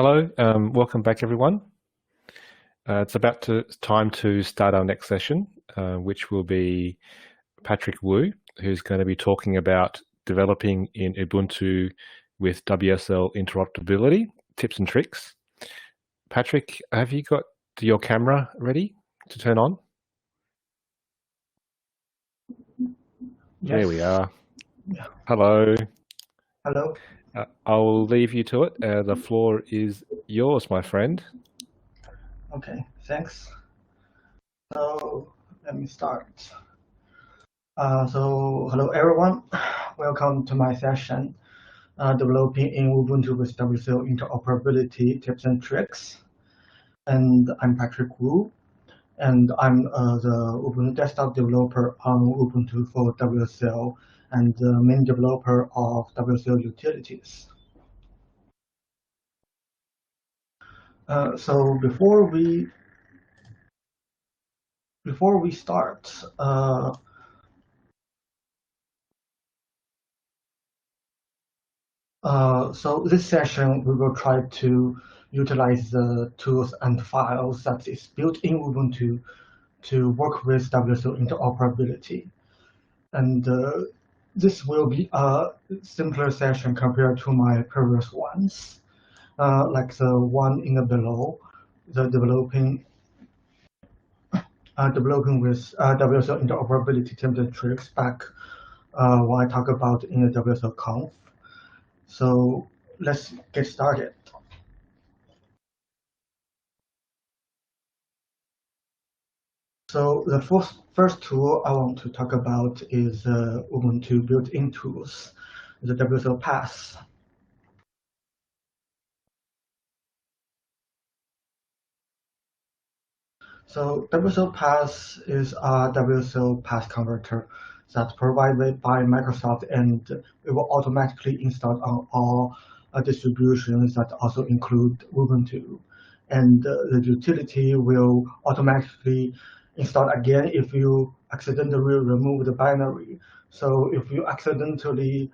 Hello, welcome back everyone. It's time to start our next session, which will be Patrick Wu, who's going to be talking about developing in Ubuntu with WSL Interoperability, tips and tricks. Patrick, have you got your camera ready to turn on? Yes. There we are. Yeah. Hello. Hello. I'll leave you to it. The floor is yours, my friend. Okay, thanks. So let me start. Hello everyone. Welcome to my session, developing in Ubuntu with WSL Interoperability tips and tricks. And I'm Patrick Wu, and I'm the Ubuntu desktop developer on Ubuntu for WSL and the main developer of WSL utilities. So before we start, so this session we will try to utilize the tools and files that is built in Ubuntu to work with WSL interoperability, and this will be a simpler session compared to my previous ones, like the one in the below, the developing with WSL interoperability tips and tricks back what I talk about in the WSL Conf. So let's get started. So the first tool I want to talk about is Ubuntu built-in tools, the WSL Pass. So WSL Pass is a WSL Pass converter that's provided by Microsoft, and it will automatically install on all distributions that also include Ubuntu. And the utility will automatically install again if you accidentally remove the binary. So if you accidentally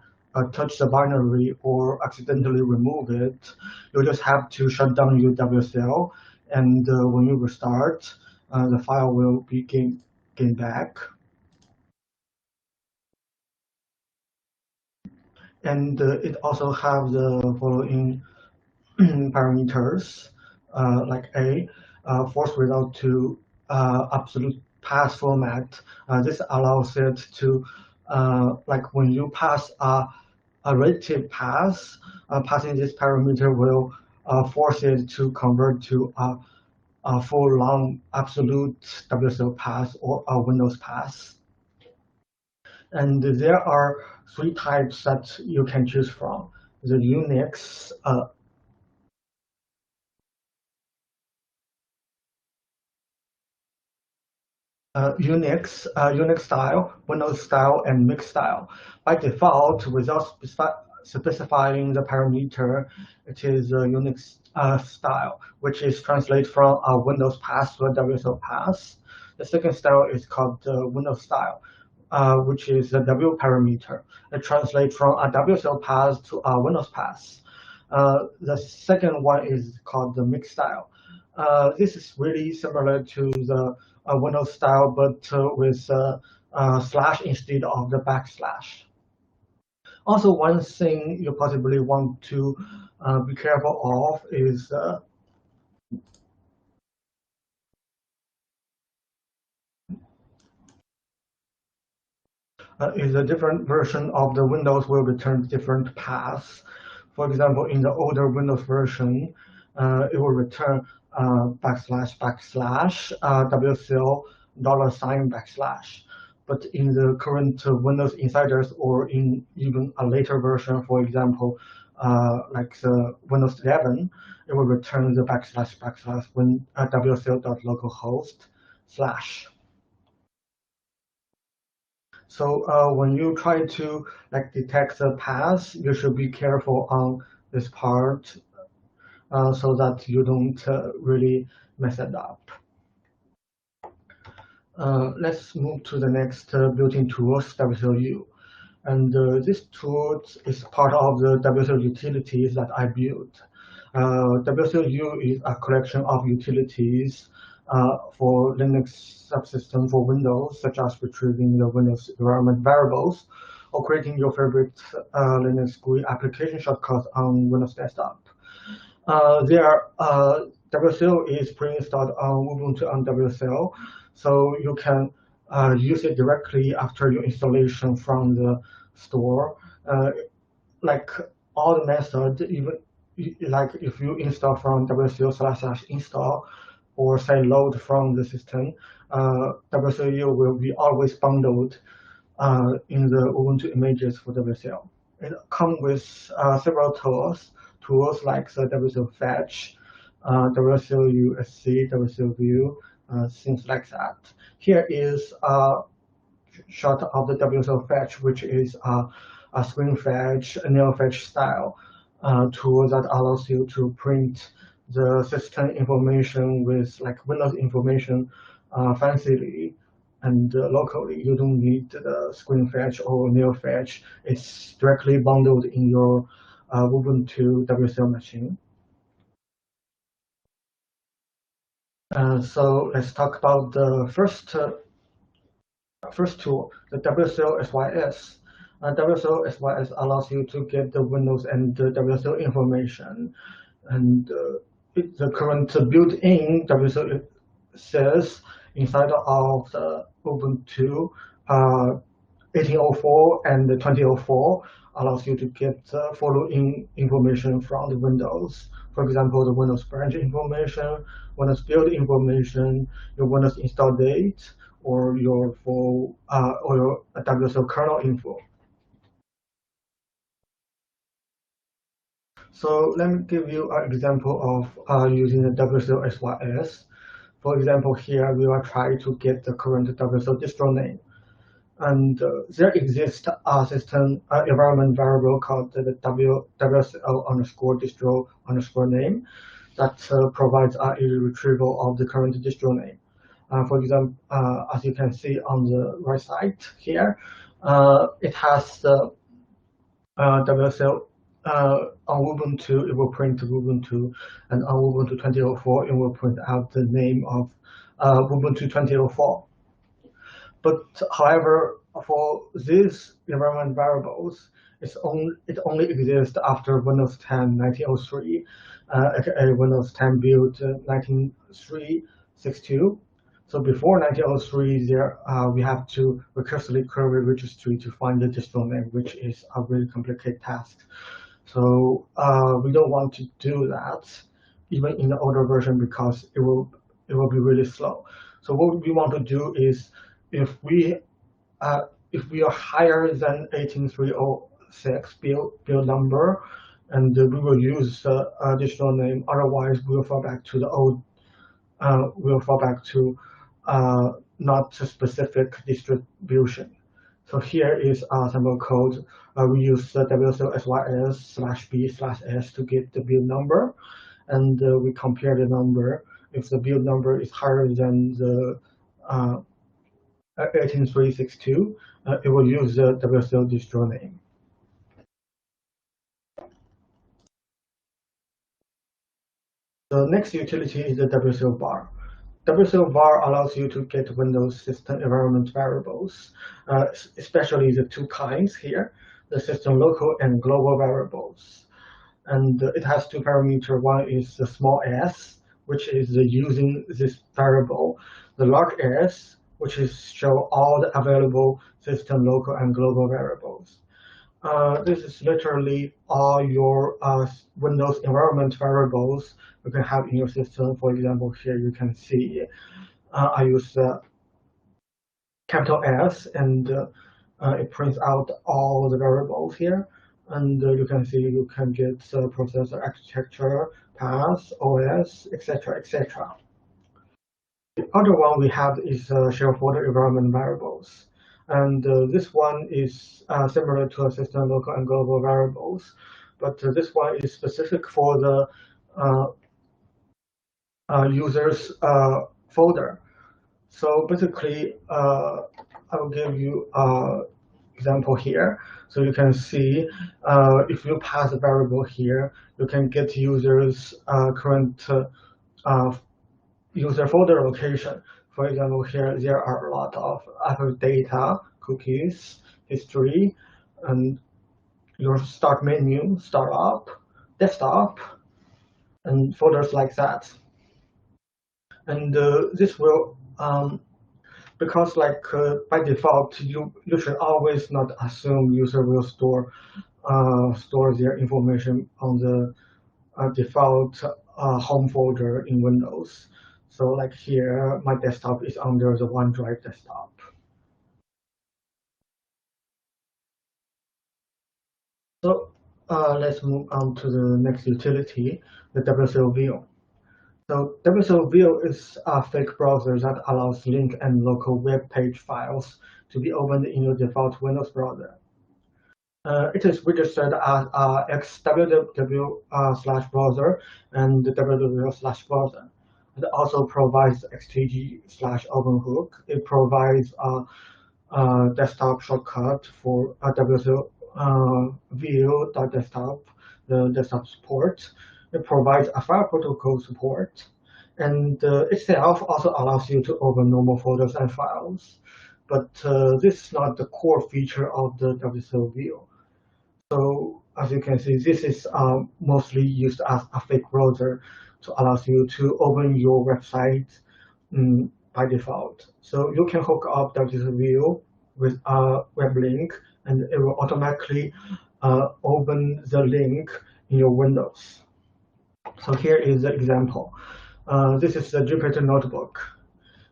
touch the binary or accidentally remove it, you just have to shut down your WSL, and when you restart, the file will be gained back. And it also have the following parameters, like force without to absolute pass format. This allows it to, like when you pass a relative pass, passing this parameter will force it to convert to a full long absolute WSL pass or a Windows pass. And there are three types that you can choose from. The Unix, Unix style, Windows style, and mixed style. By default, without specifying the parameter, it is a Unix style, which is translated from a Windows pass to a WSL pass. The second style is called Windows style, which is the W parameter. It translates from a WSL pass to a Windows pass. The second one is called the mixed style. This is really similar to the Windows style, but with slash instead of the backslash. Also, one thing you possibly want to be careful of is a different version of the Windows will return different paths. For example, in the older Windows version, it will return backslash WSL $backslash. But in the current Windows Insiders or in even a later version, for example, like the Windows 11, it will return the backslash when WSL.localhost/. So when you try to detect the path, you should be careful on this part so that you don't really mess it up. Let's move to the next built-in tools, WSLU. And this tool is part of the WSL utilities that I built. WSL is a collection of utilities for Linux subsystem for Windows, such as retrieving the Windows environment variables or creating your favorite Linux GUI application shortcuts on Windows desktop. WSL is pre-installed on Ubuntu on WSL, so you can use it directly after your installation from the store. Like all the methods, even like if you install from WSL/install or say load from the system, WSL will be always bundled in the Ubuntu images for WSL. It comes with several tools like the WSL Fetch, WSL USC, WSL View, things like that. Here is a shot of the WSL Fetch, which is a screen fetch, a neo fetch style tool that allows you to print the system information with like Windows information fancily and locally. You don't need the screen fetch or neo fetch. It's directly bundled in your Ubuntu WSL machine. So let's talk about the first tool, the WSL SYS. WSL SYS allows you to get the Windows and the WSL information. And the current built-in WSL says inside of the Ubuntu 18.04 and 20.04 allows you to get the following information from the Windows. For example, the Windows branch information, Windows build information, your Windows install date, or your full or your WSL kernel info. So let me give you an example of using the WSL SYS. For example, here we will try to get the current WSL distro name. And there exists a system environment variable called the WSL underscore distro underscore name that provides a retrieval of the current distro name. For example, as you can see on the right side here, it has the WSL on Ubuntu, it will print Ubuntu, and on Ubuntu 20.04, it will print out the name of Ubuntu 20.04. But however, for these environment variables, it only exists after Windows 10 1903, aka Windows 10 build 19.3.62. So before 1903, we have to recursively query registry to find the distro name, which is a really complicated task. So we don't want to do that, even in the older version, because it will be really slow. So what we want to do is, if we are higher than 18306 build number, and we will use the additional name. Otherwise, we'll fall back to the old. We'll fall back to not a specific distribution. So here is a sample code. We use the WSL SYS/B/S to get the build number, and we compare the number. If the build number is higher than the 18362, it will use the WSL distro name. The next utility is the WSL bar. WSL bar allows you to get Windows system environment variables, especially the two kinds here, the system local and global variables. And it has two parameters. One is the small s, which is using this variable, the large s, which is show all the available system local and global variables. This is literally all your Windows environment variables you can have in your system. For example, here you can see I use capital S, and it prints out all the variables here. And you can see you can get processor architecture, path, OS, etc., etc. The other one we have is share folder environment variables. And this one is similar to a system local and global variables, but this one is specific for the user's folder. So basically, I will give you example here. So you can see if you pass a variable here, you can get users' current user folder location. For example, here there are a lot of Apple data, cookies, history, and your start menu, startup, desktop, and folders like that. And this will because by default, you should always not assume user will store their information on the default home folder in Windows. So like here, my desktop is under the OneDrive desktop. So let's move on to the next utility, the WSL View. So WSL View is a fake browser that allows link and local web page files to be opened in your default Windows browser. It is registered as xwww/browser and www/browser. It also provides xtg/openhook. It provides a desktop shortcut for WSL view.desktop, the desktop support. It provides a file protocol support, and itself also allows you to open normal folders and files. But this is not the core feature of the WSL view. So as you can see, this is mostly used as a fake browser to allow you to open your website by default. So you can hook up WSL view with a web link, and it will automatically open the link in your Windows. So here is the example. This is the Jupyter Notebook,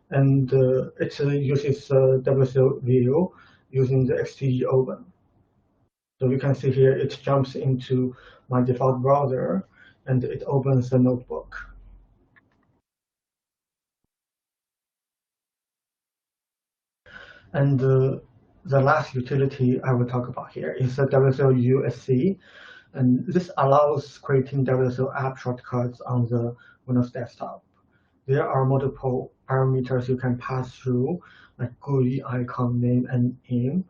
and it uses WSL view using the XTG open. So you can see here it jumps into my default browser and it opens the notebook. And the last utility I will talk about here is the WSL USC. And this allows creating WSL app shortcuts on the Windows desktop. There are multiple parameters you can pass through, like GUI, icon, name, and aim.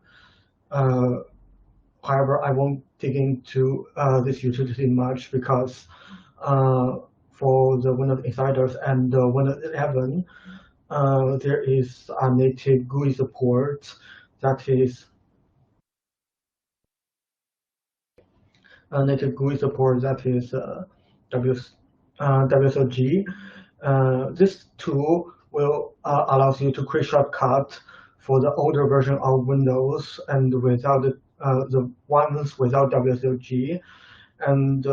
However, I won't dig into this utility much because for the Windows Insiders and the Windows 11, there is a native GUI support that is WSLG. This tool will allows you to create shortcut for the older version of Windows and without the ones without WSLG, and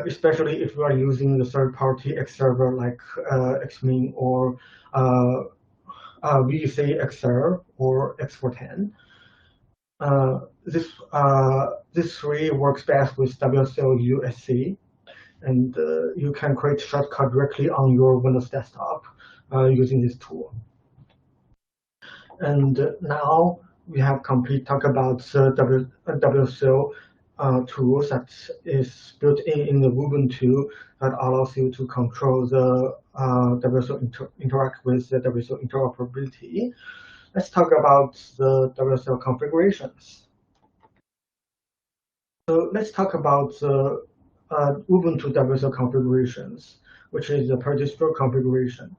especially if you are using the third-party X server like Xmin or VC XR or X410. This three works best with WSL USC, and you can create shortcut directly on your Windows desktop using this tool. And now we have complete talk about the WSL tools that is built in the Ubuntu that allows you to control the WSL interact with the WSL interoperability. Let's talk about the WSL configurations. So let's talk about the Ubuntu WSL configurations, which is the per distro configuration.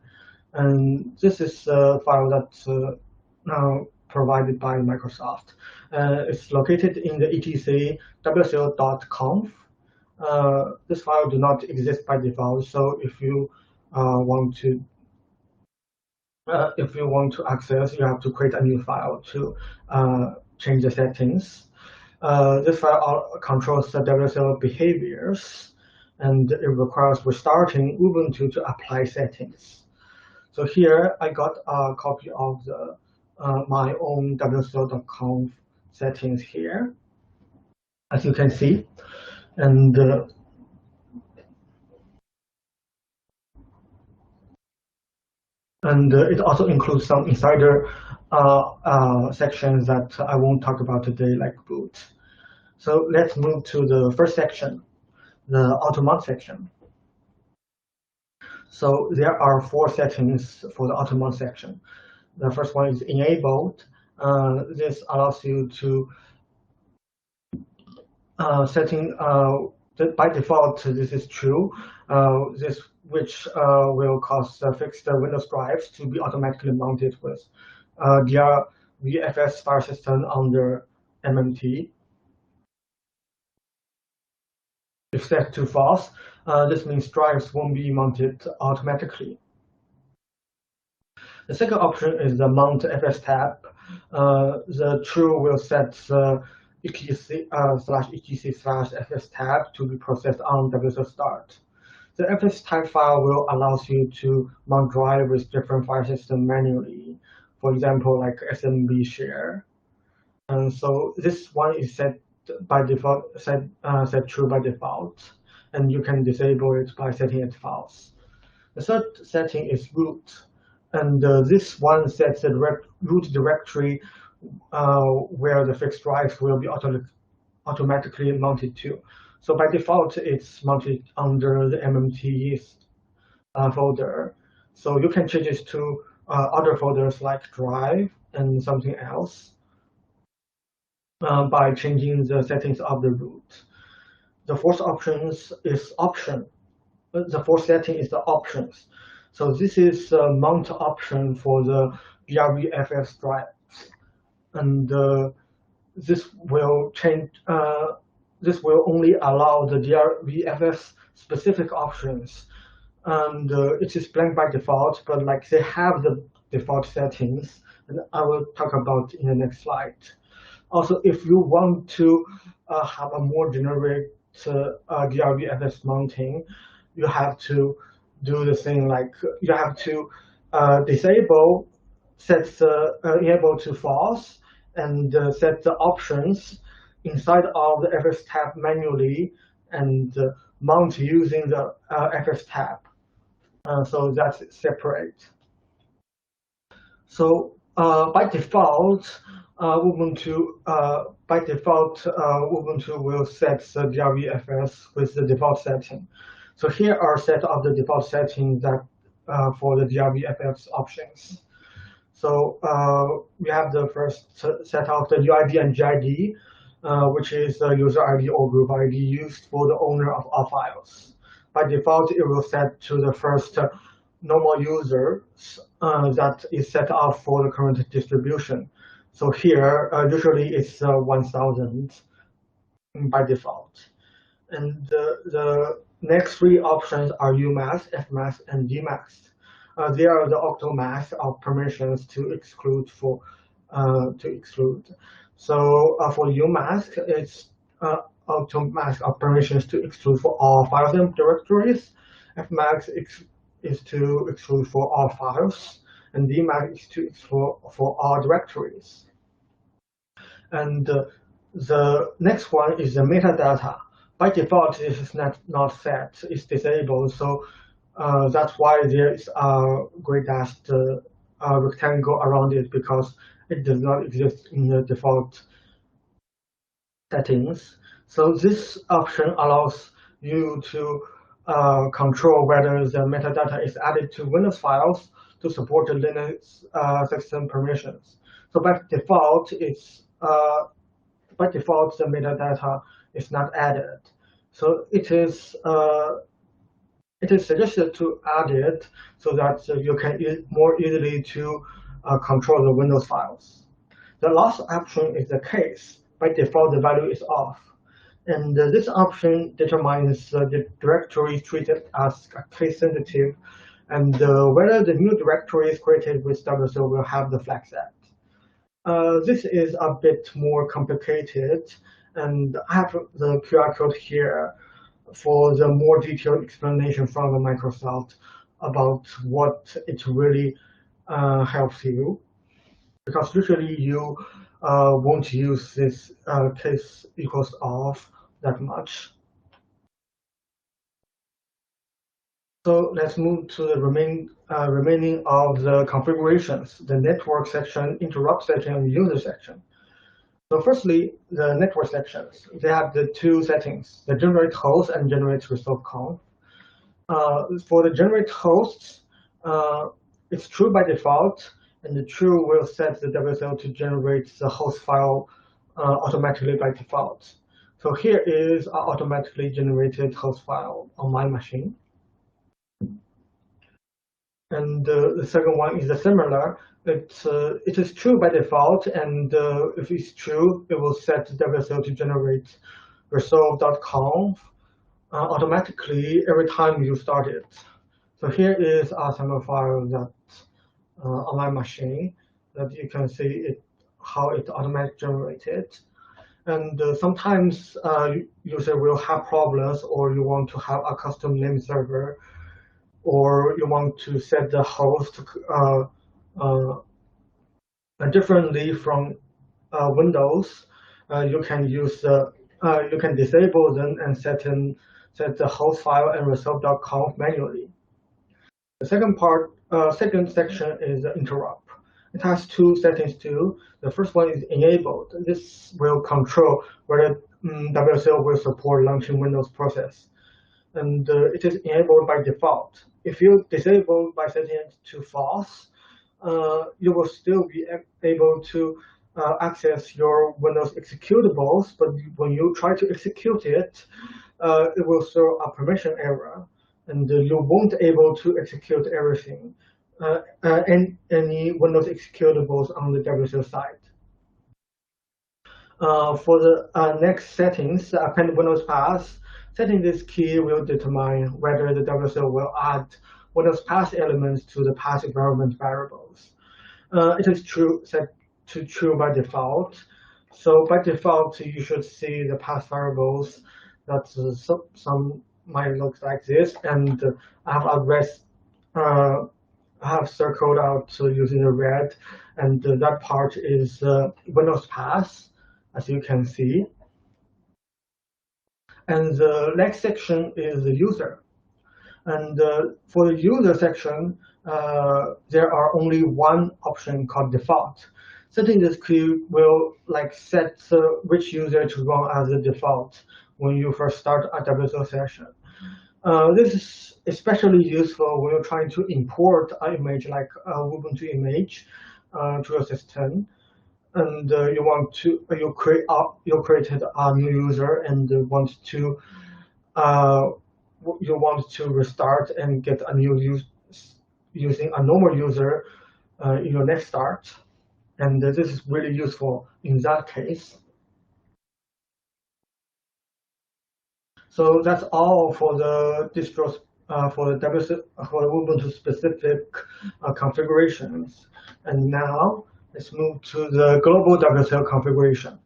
And this is a file that's provided by Microsoft. It's located in the etc wsl.conf. This file do not exist by default, so if you want to access, you have to create a new file to change the settings. This file controls the WSL behaviors, and it requires restarting Ubuntu to apply settings. So here I got a copy of the my own WSL.conf settings here, as you can see, and it also includes some insider sections that I won't talk about today, like boot. So let's move to the first section, the automod section. So there are 4 settings for the automod section. The first one is enabled, This allows you to setting by default this is true. This which will cause fixed Windows drives to be automatically mounted with their VFS file system under MMT. If set to false, this means drives won't be mounted automatically. The second option is the mount FS tab. The true will set etc/etc/fs tab to be processed on WSL start. The fs tab file will allow you to mount drive with different file system manually. For example, like SMB share. And so this one is set by default, set true by default, and you can disable it by setting it false. The third setting is root. And this one sets the root directory where the fixed drives will be automatically mounted to. So by default, it's mounted under the MMT folder. So you can change it to other folders like drive and something else by changing the settings of the root. The fourth option is option. The fourth setting is the options. So this is the mount option for the BRVFS drives, and this will change. This will only allow the DRVFS specific options, and it is blank by default. But like they have the default settings, and I will talk about in the next slide. Also, if you want to have a more generic DRVFS mounting, you have to do the thing like you have to disable, set the enable to false, and set the options inside of the FS tab manually and mount using the FS tab. So that's separate. So by default, Ubuntu will set the DRVFS with the default setting. So here are a set of the default settings that for the DRVFS options. So we have the first set of the UID and GID, which is the user ID or group ID used for the owner of all files. By default, it will set to the first normal users that is set up for the current distribution. So here, usually it's 1,000 by default. And the next three options are UMask, FMask, and DMask. They are the octomask of permissions to exclude for So for UMask, it's octomask of permissions to exclude for all files and directories. FMask is to exclude for all files, and DMask is to exclude for all directories. And the next one is the metadata. By default, this is not set, it's disabled. So that's why there is a gray dashed rectangle around it, because it does not exist in the default settings. So this option allows you to control whether the metadata is added to Windows files to support the Linux system permissions. So by default, the metadata is not added. So it is suggested to add it so that you can more easily to control the Windows files. The last option is the case. By default, the value is off. And this option determines the directory treated as case sensitive and whether the new directory is created with WSL will have the flag set. This is a bit more complicated, and I have the QR code here for the more detailed explanation from Microsoft about what it really helps you. Because usually you won't use this case equals off that much. So let's move to the remaining of the configurations, the network section, interrupt section, and user section. So firstly, the network sections, they have the two settings, the generate host and generate resolve conf. For the generate hosts, it's true by default, and the true will set the WSL to generate the host file automatically by default. So here is our automatically generated host file on my machine. And the second one is similar. It is true by default, and if it's true, it will set the WSL to generate resolve.conf automatically every time you start it. So here is our sample file that on my machine that you can see how it automatically generated. And sometimes user will have problems, or you want to have a custom name server, or you want to set the host differently from Windows. You can use you can disable them and set the host file and resolve.conf manually. The second section is interrupt. It has two settings too. The first one is enabled. This will control whether WSL will support launching Windows process. And it is enabled by default. If you disable by setting it to false, you will still be able to access your Windows executables, but when you try to execute it, it will throw a permission error, and you won't able to execute everything, any Windows executables on the WSL side. For the next settings, append Windows Pass. Setting this key will determine whether the WSL will add Windows Pass elements to the pass environment variables. It is set to true by default. So by default, you should see the pass variables that some might look like this, and I have circled out using the red, and that part is Windows Pass, as you can see. And the next section is the user. And for the user section, there are only one option called default. Setting this key will set which user to run as a default when you first start a WSL session. This is especially useful when you're trying to import an image like a Ubuntu image to your system, and you created a new user and want to restart and get a new using a normal user in your next start, and this is really useful in that case. So that's all for the distros for the Ubuntu specific configurations. And now let's move to the global WSL configuration.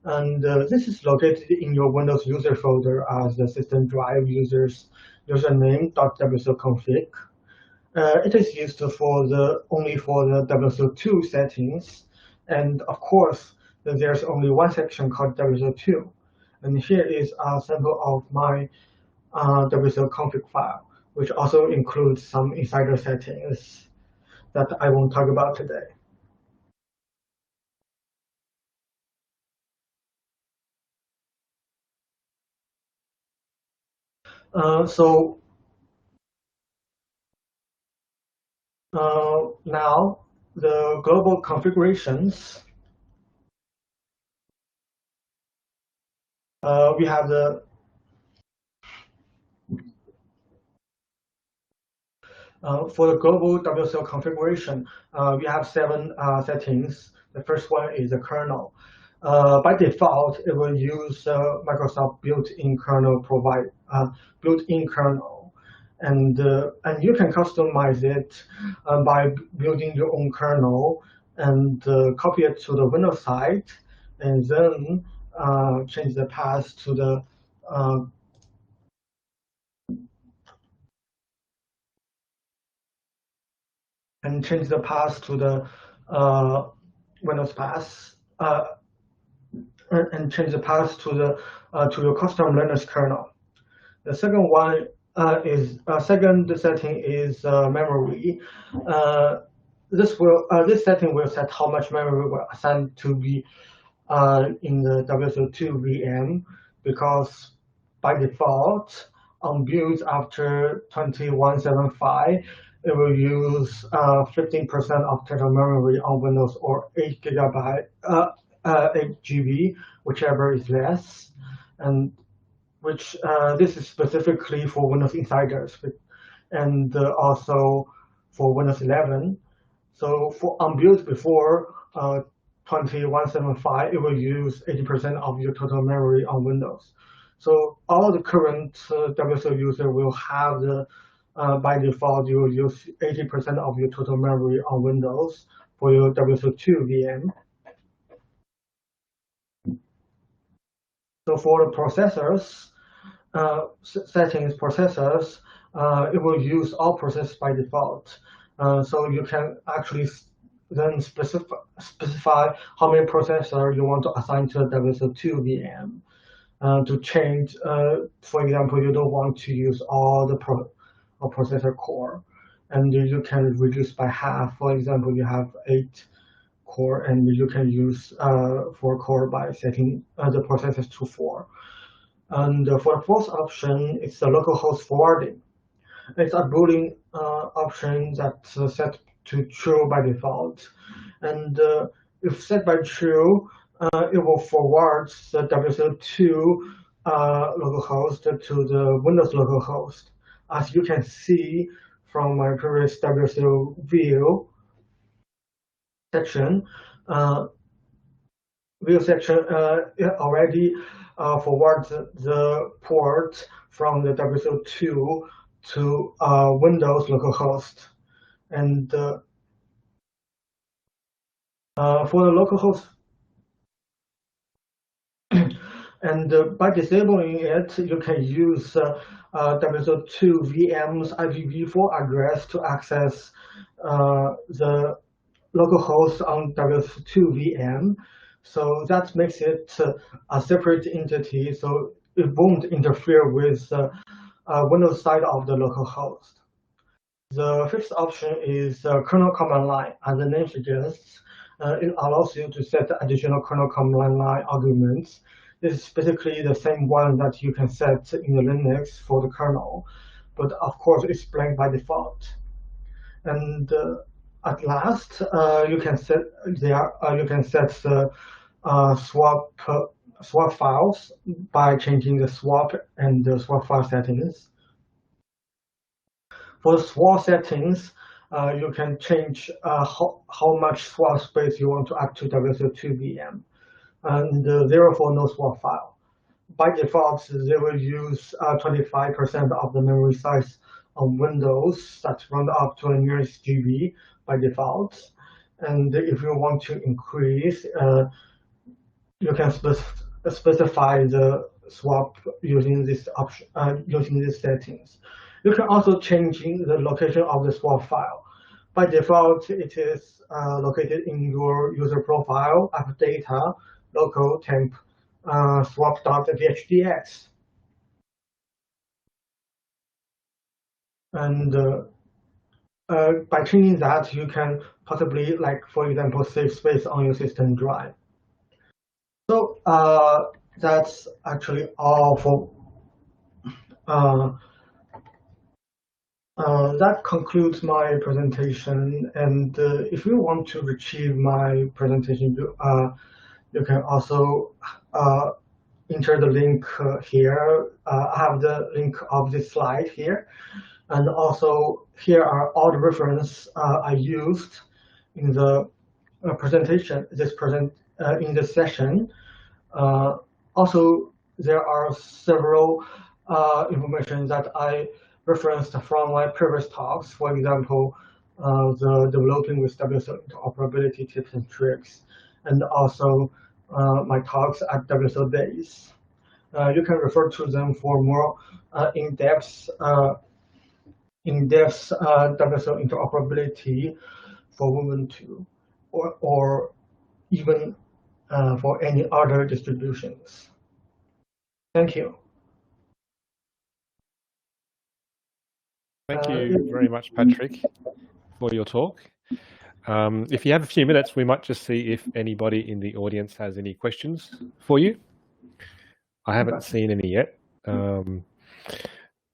And this is located in your Windows user folder as the system drive username.wslconfig. It is used only for the WSL2 settings, and of course, there's only one section called WSL2. And here is a sample of my WSL config file, which also includes some insider settings that I won't talk about today. Now the global configurations. We have the for the global WSL configuration, we have 7 settings. The first one is the kernel. By default, it will use Microsoft built-in kernel and you can customize it by building your own kernel and copy it to the Windows side, and then change the path to the Windows path, and change the path to your custom Linux kernel. The second one second setting is memory. This setting will set how much memory will assign to be in the WSL2 VM, because by default on builds after 2175, it will use 15% of total memory on Windows, or 8 GB, whichever is less, and which this is specifically for Windows Insiders, and also for Windows 11. So for on builds before 2175, it will use 80% of your total memory on Windows. So all the current WSL user will have the by default, you will use 80% of your total memory on Windows for your WSL2 VM. So for the processors, settings processors, it will use all processors by default. So you can actually then specify how many processors you want to assign to the WSL2 VM. To change, for example, you don't want to use all the processor core, and you can reduce by half. For example, you have 8 core, and you can use 4 core by setting the processors to 4. And for the fourth option, it's the localhost forwarding. It's a Boolean option that's set to true by default. And if set by true, it will forward the WSL2 localhost to the Windows localhost. As you can see from my previous WSL view section, it already forwards the port from the WSL2 to Windows localhost. And for the localhost, and by disabling it, you can use WSL2 VM's IPv4 address to access the localhost on WSL2 VM. So that makes it a separate entity, so it won't interfere with Windows side of the localhost. The fifth option is kernel command line. As the name suggests, it allows you to set additional kernel command line arguments. This is basically the same one that you can set in the Linux for the kernel, but of course it's blank by default. And at last, you can set the swap files by changing the swap and the swap file settings. For the swap settings, you can change how much swap space you want to add to WSL2 VM, and 0 for no swap file. By default, they will use 25% of the memory size on Windows. That's round up to the nearest GB by default. And if you want to increase, you can specify the swap using this option, using these settings. You can also change the location of the swap file. By default, it is located in your user profile, app data, local temp, swap.vhdx. And by changing that, you can possibly, like, for example, save space on your system drive. So that's actually all for that concludes my presentation. And if you want to retrieve my presentation, you can also enter the link here. I have the link of this slide here. And also here are all the references I used in the presentation, in this session. Also, there are several information that I referenced from my previous talks. For example, the developing with WSL interoperability tips and tricks, and also my talks at WSL Days. You can refer to them for more in-depth WSL interoperability for Ubuntu, or even for any other distributions. Thank you. Thank you very much, Patrick, for your talk. If you have a few minutes, we might just see if anybody in the audience has any questions for you. I haven't seen any yet,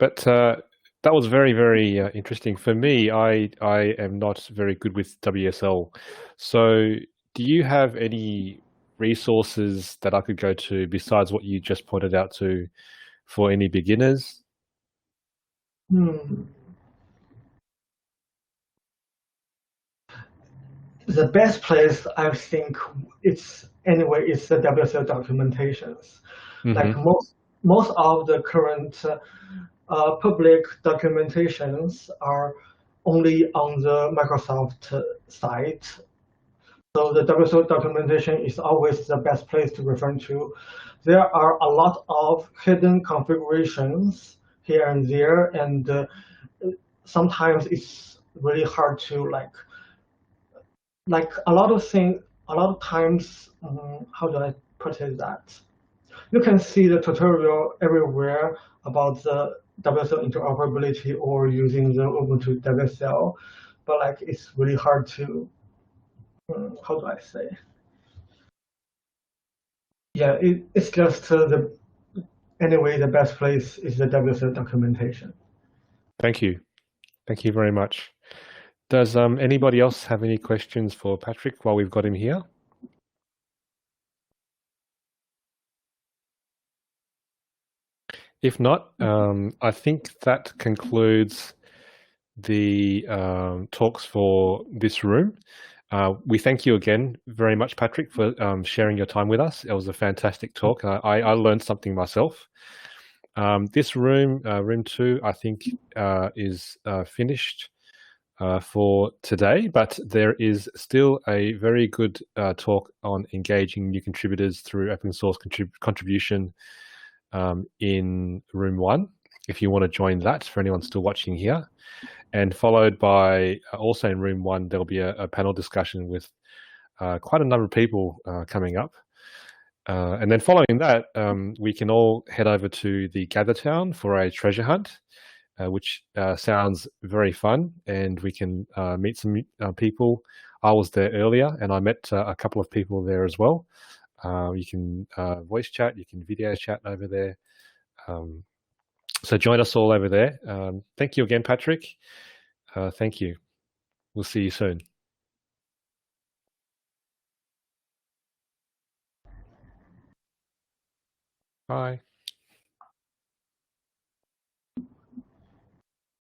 but That was very, very interesting. For me, I am not very good with WSL. So do you have any resources that I could go to besides what you just pointed out to for any beginners? Hmm. The best place I think it's anyway is the WSL documentations. Like Hmm. most of the current public documentations are only on the Microsoft site. So the WSO documentation is always the best place to refer to. There are a lot of hidden configurations here and there, and sometimes it's really hard to like a lot of things. A lot of times, how do I put it that? You can see the tutorial everywhere about the WSL interoperability or using the Ubuntu WSL, but like it's really hard to, how do I say? Yeah, it's just anyway, the best place is the WSL documentation. Thank you. Thank you very much. Does anybody else have any questions for Patrick while we've got him here? If not, I think that concludes the talks for this room. We thank you again very much, Patrick, for sharing your time with us. It was a fantastic talk. I learned something myself. This room, room 2, I think is finished for today, but there is still a very good talk on engaging new contributors through open source contribution in room 1, if you want to join that, for anyone still watching here. And followed by, also in room 1, there'll be a panel discussion with quite a number of people coming up. And then following that, we can all head over to the Gather Town for a treasure hunt, which sounds very fun, and we can meet some people. I was there earlier, and I met a couple of people there as well. You can voice chat, you can video chat over there. So join us all over there. Thank you again, Patrick. Thank you. We'll see you soon. Bye.